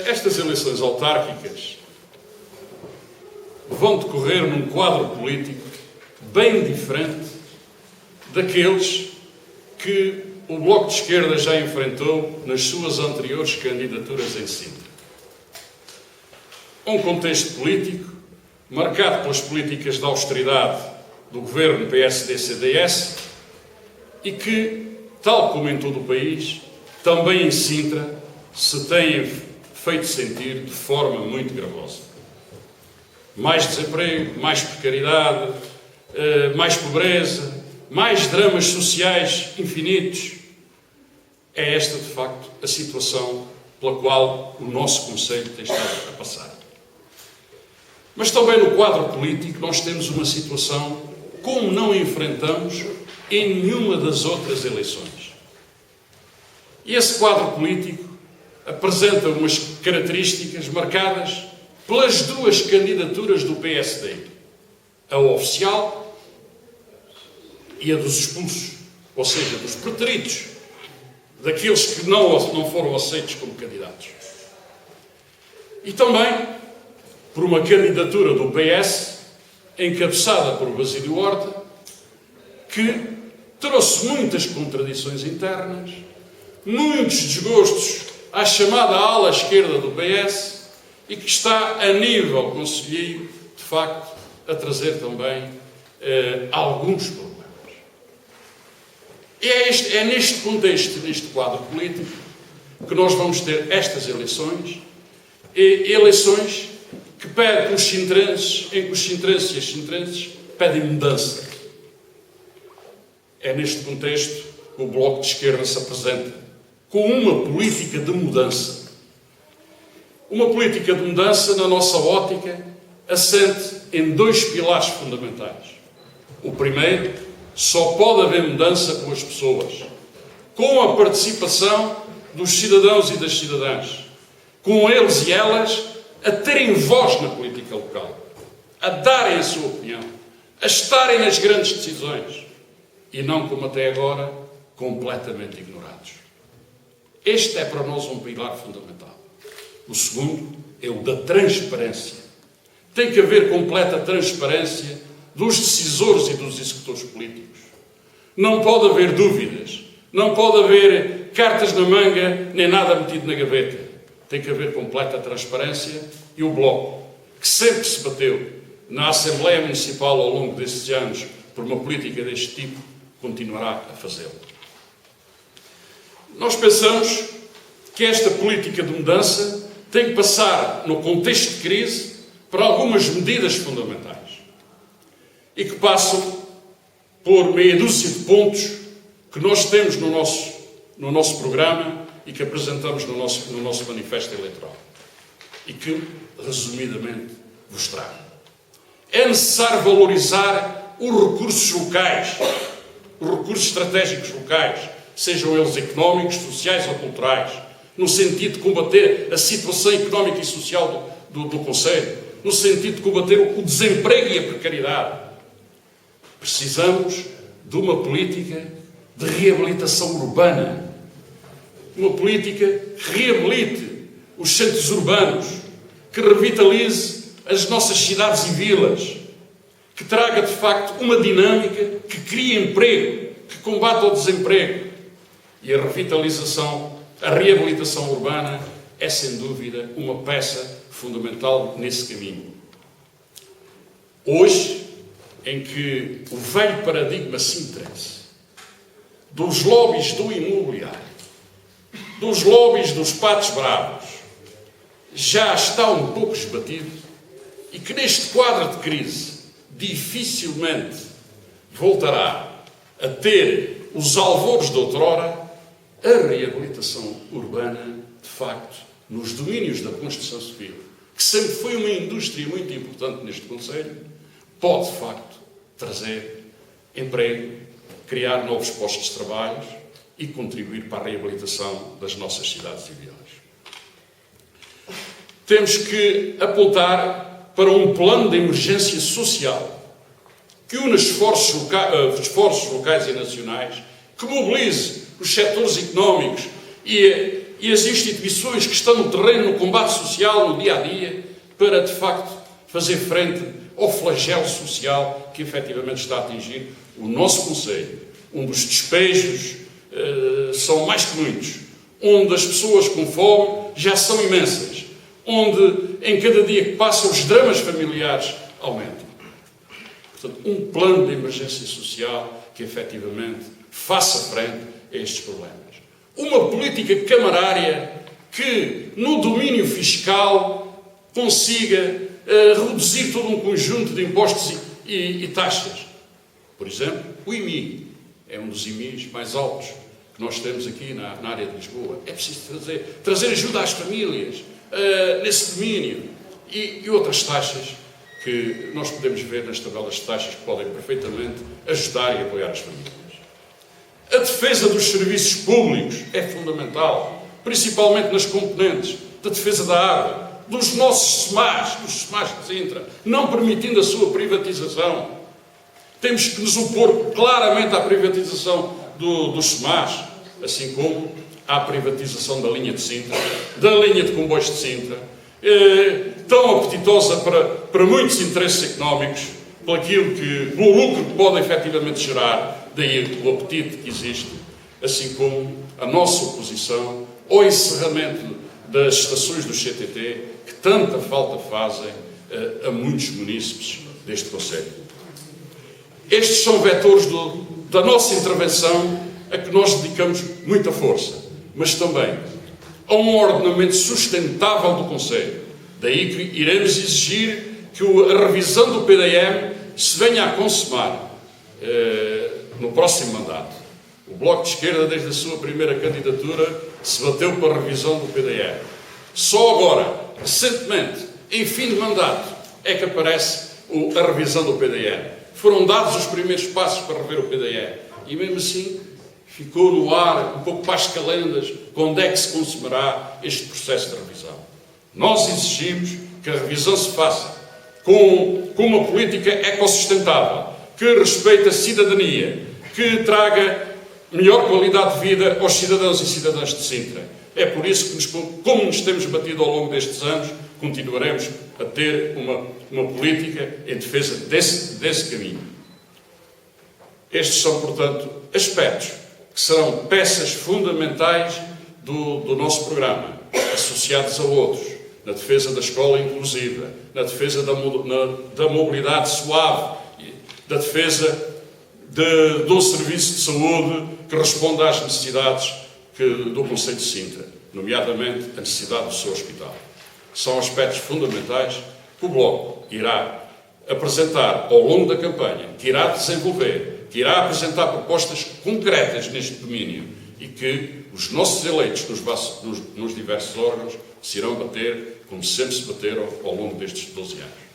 Estas eleições autárquicas vão decorrer num quadro político bem diferente daqueles que o Bloco de Esquerda já enfrentou nas suas anteriores candidaturas em Sintra. Um contexto político marcado pelas políticas de austeridade do governo PSD-CDS e que, tal como em todo o país, também em Sintra se têm feito sentir de forma muito gravosa. Mais desemprego, mais precariedade, mais pobreza, mais dramas sociais infinitos. É esta, de facto, a situação pela qual o nosso Conselho tem estado a passar. Mas também no quadro político nós temos uma situação como não enfrentamos em nenhuma das outras eleições. E esse quadro político apresenta umas características marcadas pelas duas candidaturas do PSD, a oficial e a dos expulsos, ou seja, dos preteridos, daqueles que não foram aceitos como candidatos. E também por uma candidatura do PS, encabeçada por Basílio Horta, que trouxe muitas contradições internas, muitos desgostos à chamada ala esquerda do PS e que está a nível conselheiro, de facto, a trazer também alguns problemas. É neste contexto, neste quadro político, que nós vamos ter estas eleições, eleições que pedem os sintrenses, em que os sintrenses e as sintrenses pedem mudança. É neste contexto que o Bloco de Esquerda se apresenta com uma política de mudança. Uma política de mudança, na nossa ótica, assente em dois pilares fundamentais. O primeiro, só pode haver mudança com as pessoas, com a participação dos cidadãos e das cidadãs, com eles e elas a terem voz na política local, a darem a sua opinião, a estarem nas grandes decisões e não, como até agora, completamente ignorados. Este é para nós um pilar fundamental. O segundo é o da transparência. Tem que haver completa transparência dos decisores e dos executores políticos. Não pode haver dúvidas, não pode haver cartas na manga, nem nada metido na gaveta. Tem que haver completa transparência e o Bloco, que sempre se bateu na Assembleia Municipal ao longo destes anos por uma política deste tipo, continuará a fazê-lo. Nós pensamos que esta política de mudança tem que passar, no contexto de crise, por algumas medidas fundamentais e que passam por meia dúzia de pontos que nós temos no nosso programa e que apresentamos no nosso manifesto eleitoral e que, resumidamente, vos trago. É necessário valorizar os recursos locais, os recursos estratégicos locais, sejam eles económicos, sociais ou culturais, no sentido de combater a situação económica e social do Conselho, no sentido de combater o desemprego e a precariedade. Precisamos de uma política de reabilitação urbana, uma política que reabilite os centros urbanos, que revitalize as nossas cidades e vilas, que traga, de facto, uma dinâmica que crie emprego, que combata o desemprego. E a revitalização, a reabilitação urbana é, sem dúvida, uma peça fundamental nesse caminho. Hoje, em que o velho paradigma sintrense dos lobbies do imobiliário, dos lobbies dos patos bravos, já está um pouco esbatido e que neste quadro de crise dificilmente voltará a ter os alvores de outrora, a reabilitação urbana, de facto, nos domínios da construção civil, que sempre foi uma indústria muito importante neste Conselho, pode, de facto, trazer emprego, criar novos postos de trabalho e contribuir para a reabilitação das nossas cidades e vilas. Temos que apontar para um plano de emergência social que une esforços locais e nacionais, que mobilize os setores económicos e e as instituições que estão no terreno, no combate social, no dia-a-dia, para, de facto, fazer frente ao flagelo social que, efetivamente, está a atingir o nosso concelho, onde os despejos são mais que muitos, onde as pessoas com fome já são imensas, onde, em cada dia que passa, os dramas familiares aumentam. Portanto, um plano de emergência social que, efetivamente, faça frente a estes problemas. Uma política camarária que, no domínio fiscal, consiga reduzir todo um conjunto de impostos e taxas. Por exemplo, o IMI é um dos IMIs mais altos que nós temos aqui na área de Lisboa. É preciso trazer ajuda às famílias nesse domínio e outras taxas que nós podemos ver nas tabelas de taxas que podem perfeitamente ajudar e apoiar as famílias. A defesa dos serviços públicos é fundamental, principalmente nas componentes da defesa da água, dos nossos SMAs, dos SMAs de Sintra, não permitindo a sua privatização. Temos que nos opor claramente à privatização dos SMAs, assim como à privatização da linha de Sintra, da linha de comboios de Sintra, tão apetitosa para muitos interesses económicos, pelo lucro que pode efetivamente gerar, daí o apetite que existe, assim como a nossa oposição ao encerramento das estações do CTT, que tanta falta fazem a muitos munícipes deste concelho. Estes são vetores da nossa intervenção a que nós dedicamos muita força, mas também a um ordenamento sustentável do concelho. Daí que iremos exigir que a revisão do PDM se venha a consumar no próximo mandato. O Bloco de Esquerda, desde a sua primeira candidatura, se bateu para a revisão do PDM. Só agora, recentemente, em fim de mandato, é que aparece a revisão do PDM. Foram dados os primeiros passos para rever o PDM. E mesmo assim, ficou no ar, um pouco para as calendas, quando é que se consumará este processo de revisão. Nós exigimos que a revisão se faça com uma política ecossustentável, que respeite a cidadania, que traga melhor qualidade de vida aos cidadãos e cidadãs de Sintra. É por isso que, como nos temos batido ao longo destes anos, continuaremos a ter uma política em defesa desse caminho. Estes são, portanto, aspectos que serão peças fundamentais do nosso programa, associados a outros, na defesa da escola inclusiva, na defesa da mobilidade suave, da defesa de um serviço de saúde que responda às necessidades do concelho de Sintra, nomeadamente a necessidade do seu hospital. São aspectos fundamentais que o Bloco irá apresentar ao longo da campanha, que irá desenvolver, que irá apresentar propostas concretas neste domínio e que os nossos eleitos nos diversos órgãos se irão bater, como sempre se bateram ao longo destes 12 anos.